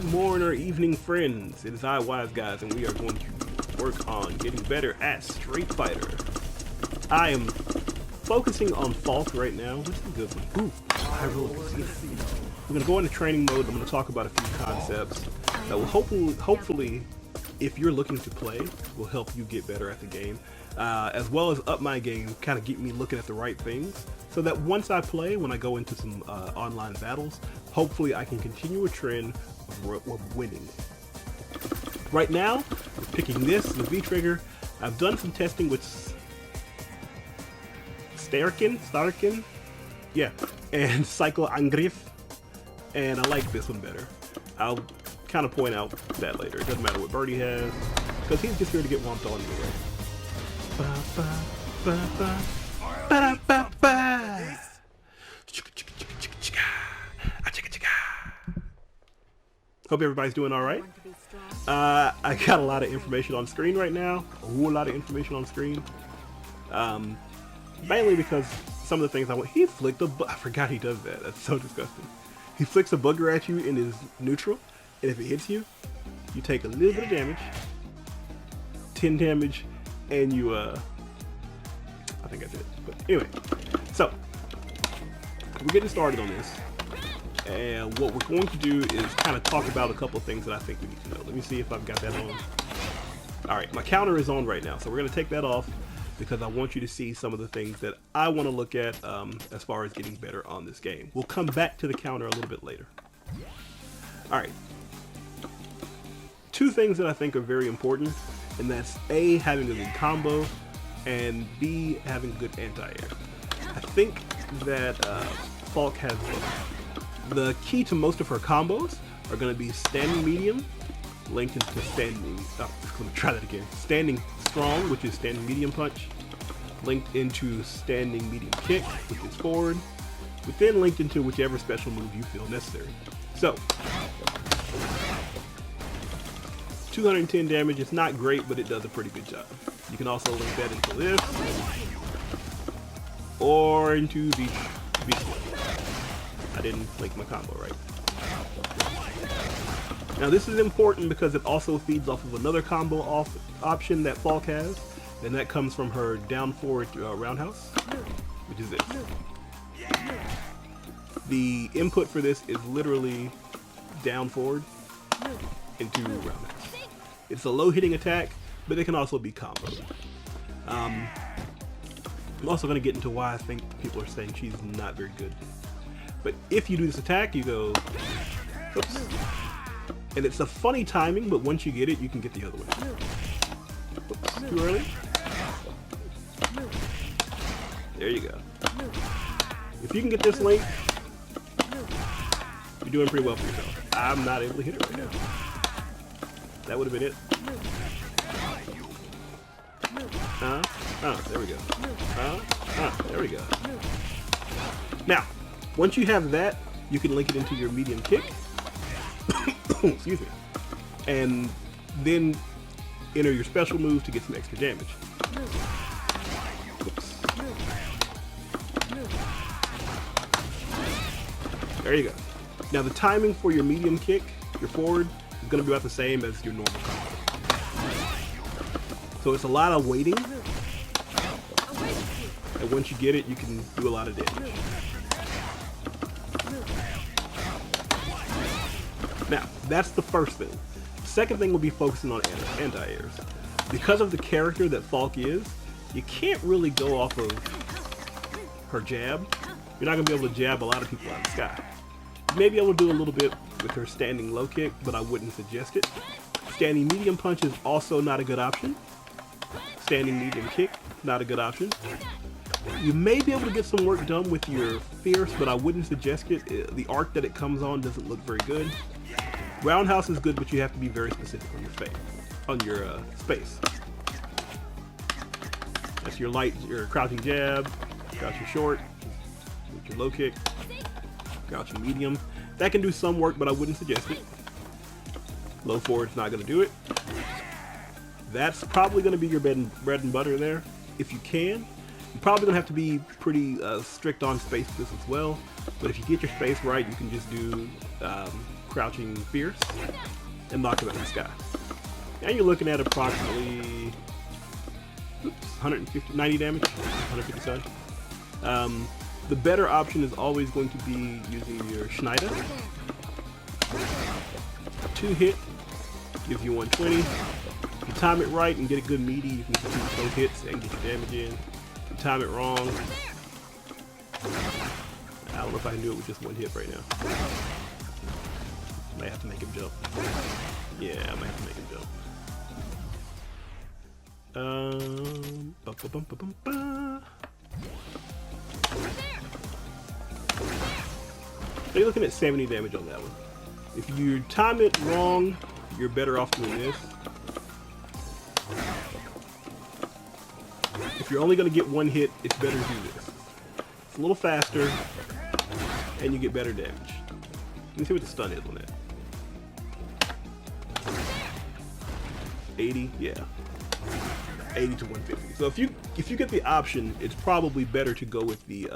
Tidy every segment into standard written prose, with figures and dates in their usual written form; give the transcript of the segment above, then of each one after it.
Good morning or evening, friends. It is I, Wise Guys, and we are going to work on getting better at Street Fighter. I am focusing on Falke right now, which is a good one. Ooh, I really can see that. We're going to go into training mode. I'm going to talk about a few concepts that will hopefully, if you're looking to play, will help you get better at the game, as well as up my game, kind of get me looking at the right things, so that once I play, when I go into some online battles, hopefully I can continue a trend of winning. Right now, we're picking this, the V-Trigger. I've done some testing with Starkin, yeah, and Cycle Angriff, and I like this one better. I'll kind of point out that later. It doesn't matter what Birdie has, because he's just here to get whomped on anyway. Hope everybody's doing all right. I got a lot of information on screen right now. A whole lot of information on screen. Mainly because some of the things I want. He flicked a I forgot he does that. That's so disgusting. He flicks a booger at you in his neutral, and if it hits you, you take a little bit of damage. 10 damage, and you I think that's it. But anyway, so we're getting started on this. And what we're going to do is kind of talk about a couple of things that I think we need to know. Let me see if I've got that on. Alright, my counter is on right now, so we're going to take that off because I want you to see some of the things that I want to look at as far as getting better on this game. We'll come back to the counter a little bit later. Alright. Two things that I think are very important, and that's A, having a good combo, and B, having good anti-air. I think that Falke has both. The key to most of her combos are going to be standing medium, linked into standing, let me try that again, standing strong, which is standing medium punch, linked into standing medium kick, which is forward, but then linked into whichever special move you feel necessary. So, 210 damage, it's not great, but it does a pretty good job. You can also link that into this, or into the I didn't link my combo right. Now this is important because it also feeds off of another combo option that Falke has, and that comes from her down forward roundhouse, which is this. The input for this is literally down forward into roundhouse. It's a low hitting attack, but it can also be comboed. I'm also going to get into why I think people are saying she's not very good. But if you do this attack, you go, oops. And it's a funny timing, but once you get it, you can get the other one. Oops, too early. There you go. If you can get this link, you're doing pretty well for yourself. I'm not able to hit it right now. That would have been it. There we go. There we go. Now, once you have that, you can link it into your medium kick. Excuse me. And then enter your special moves to get some extra damage. Oops. There you go. Now the timing for your medium kick, your forward, is going to be about the same as your normal combo. So it's a lot of waiting. And once you get it, you can do a lot of damage. Now, that's the first thing. Second thing will be focusing on anti-airs. Because of the character that Falke is, you can't really go off of her jab. You're not going to be able to jab a lot of people out of the sky. You may be able to do a little bit with her standing low kick, but I wouldn't suggest it. Standing medium punch is also not a good option. Standing medium kick, not a good option. You may be able to get some work done with your fierce, but I wouldn't suggest it. The arc that it comes on doesn't look very good. Roundhouse is good, but you have to be very specific on your space. That's your light, your crouching jab, crouching short, with your low kick, crouching medium. That can do some work, but I wouldn't suggest it. Low forward's not going to do it. That's probably going to be your bread and butter there, if you can. You're probably going to have to be pretty strict on space with this as well, but if you get your space right, you can just do crouching fierce and knock him out of the sky. And you're looking at approximately 90 damage, 150 side. The better option is always going to be using your Schneider. 2 hit gives you 120. If you time it right and get it good meaty, you can get both hits and get your damage in. If you time it wrong, I don't know if I can do it with just 1 hit right now. Might have to make him jump. Yeah, I might have to make him jump. So you're looking at 70 damage on that one. If you time it wrong, you're better off doing this. If you're only going to get 1 hit, it's better to do this. It's a little faster, and you get better damage. Let me see what the stun is on that. 80, yeah. 80 to 150. So if you get the option, it's probably better to go with the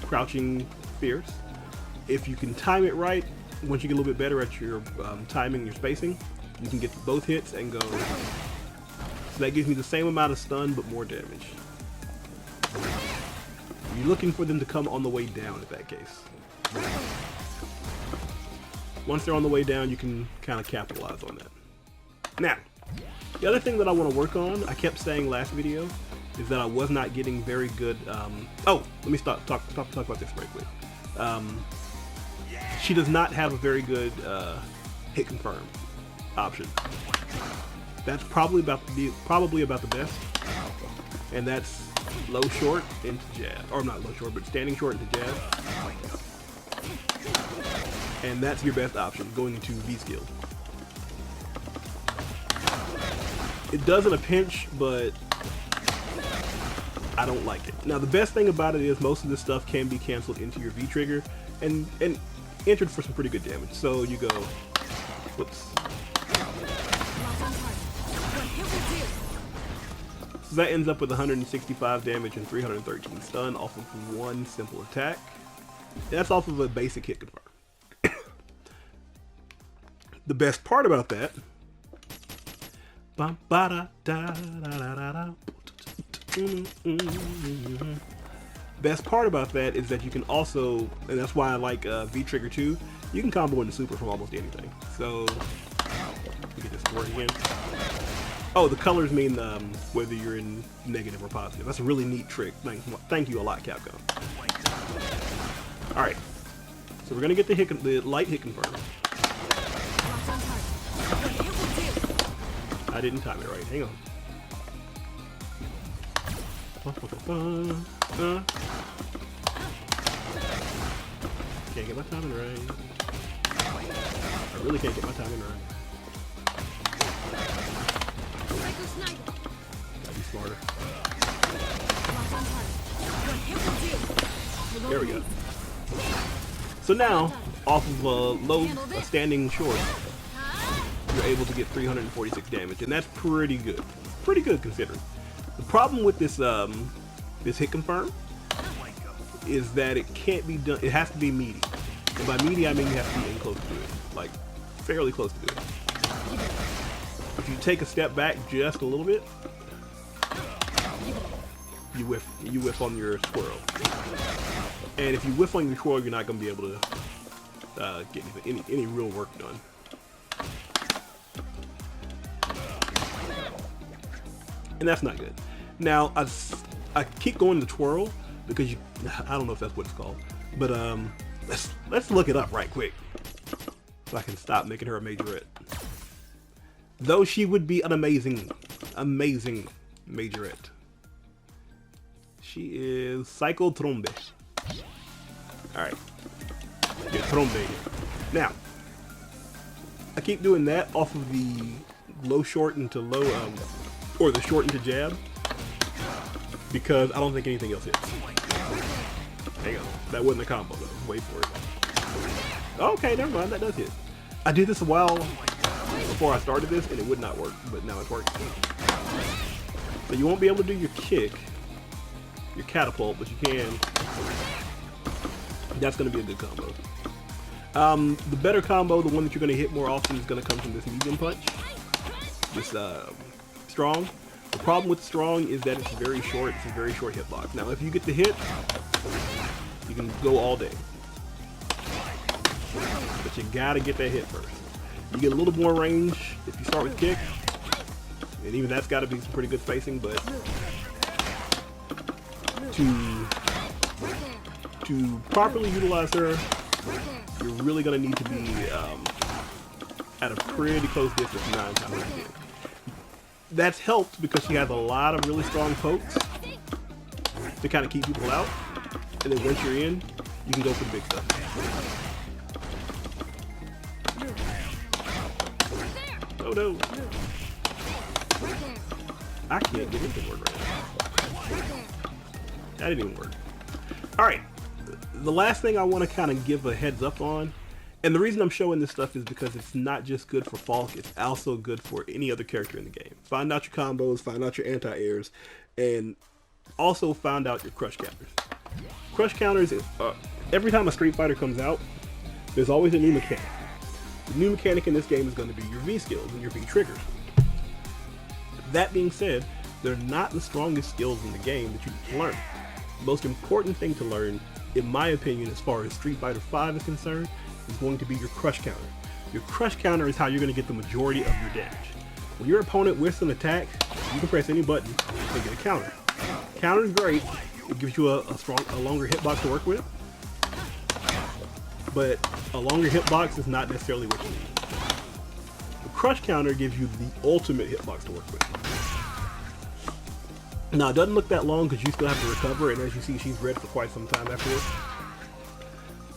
crouching fierce. If you can time it right, once you get a little bit better at your timing, your spacing, you can get both hits and go. So that gives me the same amount of stun, but more damage. You're looking for them to come on the way down in that case. Once they're on the way down, you can kind of capitalize on that. Now, the other thing that I want to work on, I kept saying last video, is that I was not getting very good. Oh, let me talk about this right quick. She does not have a very good hit confirm option. That's probably about the best, and that's low short into jab, or not low short, but standing short into jab, and that's your best option going into V skill. It does in a pinch, but I don't like it. Now the best thing about it is most of this stuff can be canceled into your V trigger and entered for some pretty good damage. So you go, whoops. So that ends up with 165 damage and 313 stun off of 1 simple attack. That's off of a basic hit confirm. The best part about that, best part about that is that you can also, and that's why I like V Trigger 2, you can combo into super from almost anything. So, we get this to work again. Oh, the colors mean whether you're in negative or positive. That's a really neat trick. Thank you a lot, Capcom. Alright, so we're going to get the light hit confirm. I didn't time it right. Hang on. Can't get my timing right. I really can't get my timing right. Gotta be smarter. There we go. So now, off of a standing short, you're able to get 346 damage, and that's pretty good. Pretty good considering. The problem with this this hit confirm is that it can't be done. It has to be meaty, and by meaty I mean you have to be in close to it, like fairly close to it. If you take a step back just a little bit, you whiff on your squirrel, and if you whiff on your squirrel, you're not going to be able to get any real work done. And that's not good. Now I keep going to twirl because I don't know if that's what it's called, but let's look it up right quick so I can stop making her a majorette. Though she would be an amazing majorette. She is Psycho Trombe. All right, get Trombe here. Now I keep doing that off of the low short into low or the short into jab, because I don't think anything else hits. Hang on, that wasn't a combo though. Wait for it. Okay, never mind, that does hit. I did this a while before I started this and it would not work, but now it's working. So you won't be able to do your kick, your catapult, but you can. That's going to be a good combo. The better combo, the one that you're going to hit more often, is going to come from this medium punch. This strong. The problem with strong is that it's very short. It's a very short hitbox. Now, if you get the hit, you can go all day. But you gotta get that hit first. You get a little more range if you start with kick, and even that's got to be some pretty good spacing. But to properly utilize her, you're really gonna need to be at a pretty close distance 9 times out of 10. That's helped because she has a lot of really strong pokes to kind of keep people out, and then once you're in, you can go for the big stuff. Oh no! I can't get anything work right now. That didn't even work. Alright, the last thing I want to kind of give a heads up on, and the reason I'm showing this stuff is because it's not just good for Falke, it's also good for any other character in the game. Find out your combos, find out your anti-airs, and also find out your crush counters. Crush counters, every time a Street Fighter comes out, there's always a new mechanic. The new mechanic in this game is going to be your V skills and your V triggers. That being said, they're not the strongest skills in the game that you need to learn. The most important thing to learn, in my opinion, as far as Street Fighter V is concerned, is going to be your crush counter. Your crush counter is how you're going to get the majority of your damage. When your opponent whiffs an attack, you can press any button and get a counter. Counter is great. It gives you a longer hitbox to work with, but a longer hitbox is not necessarily what you need. The crush counter gives you the ultimate hitbox to work with. Now, it doesn't look that long because you still have to recover, and as you see, she's red for quite some time after this.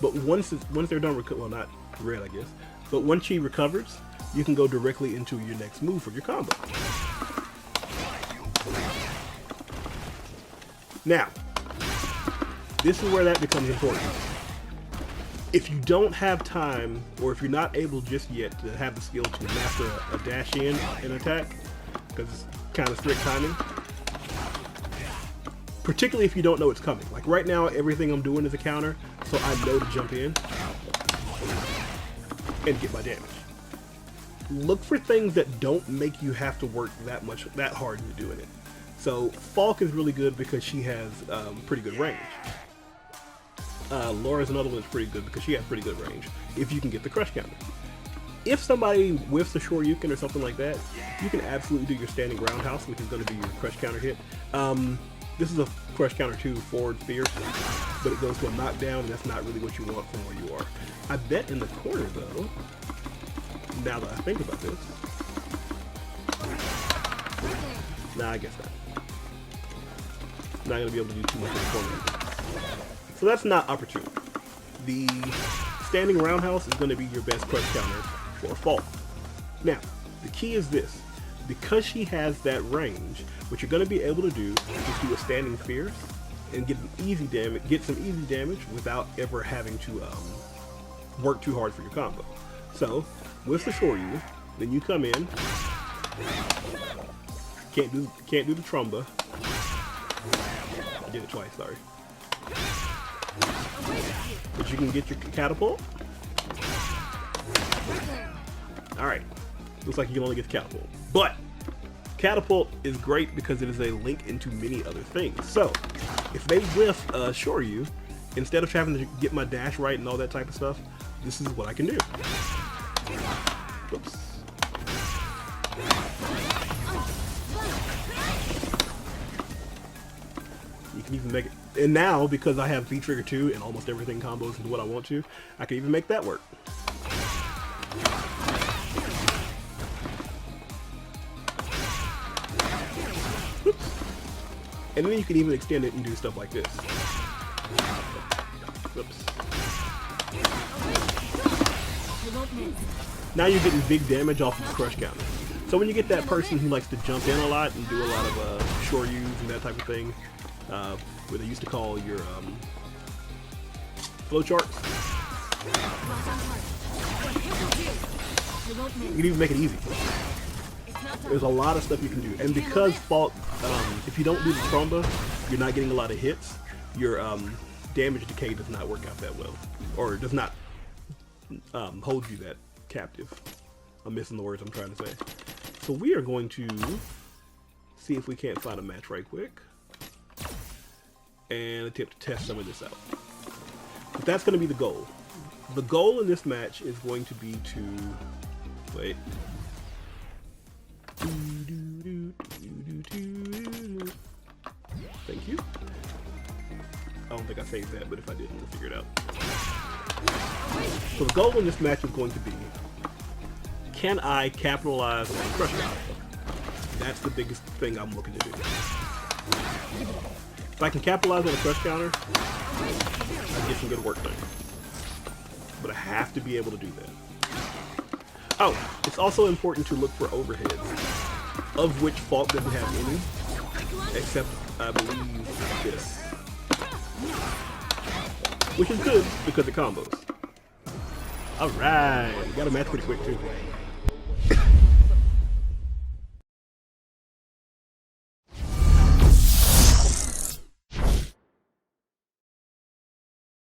But once they're done, well, not red, I guess, but once she recovers, you can go directly into your next move for your combo. Now, this is where that becomes important. If you don't have time, or if you're not able just yet to have the skill to master a dash in an attack, because it's kind of strict timing, particularly if you don't know it's coming. Like right now, everything I'm doing is a counter, so I know to jump in and get my damage. Look for things that don't make you have to work that hard into doing it. So Falke is really good because she has pretty good range. Laura's another one that's pretty good because she has pretty good range if you can get the crush counter. If somebody whiffs a Shoryuken or something like that, you can absolutely do your standing roundhouse, which is going to be your crush counter hit. This is a crush counter too, forward fierce, but it goes to a knockdown, and that's not really what you want from where you are. I bet in the corner though, now that I think about this, nah, I guess not. Not going to be able to do too much in the corner. So that's not opportune. The standing roundhouse is going to be your best crush counter for Falke. Now, the key is this. Because she has that range, what you're going to be able to do is do a standing fierce and get some easy damage without ever having to work too hard for your combo. So, with the Shoryu, then you come in, can't do the Trumba. I did it twice, sorry. But you can get your catapult. Alright, looks like you can only get the catapult. But catapult is great because it is a link into many other things. So if they whiff Shoryu, instead of having to get my dash right and all that type of stuff, this is what I can do. Oops. You can even make it, and now because I have V trigger 2 and almost everything combos into what I want to, I can even make that work. And then you can even extend it and do stuff like this. Whoops. Now you're getting big damage off of the crush counter. So when you get that person who likes to jump in a lot and do a lot of Shoryus and that type of thing, what they used to call your flowcharts, you can even make it easy. There's a lot of stuff you can do, and because Falke, if you don't do the Trumba, you're not getting a lot of hits. Your damage decay does not work out that well, or does not holds you that captive. I'm missing the words I'm trying to say. So we are going to see if we can't find a match right quick and attempt to test some of this out. But that's going to be the goal. The goal in this match is going to be to wait. Thank you. I don't think I saved that, but if I didn't, we'll figure it out. So the goal in this match is going to be, can I capitalize on the crush counter? That's the biggest thing I'm looking to do. If I can capitalize on the crush counter, I get some good work done. But I have to be able to do that. Oh, it's also important to look for overheads, of which Falke doesn't have any, except I believe this. Which is good because it combos. Alright, got a match pretty quick too.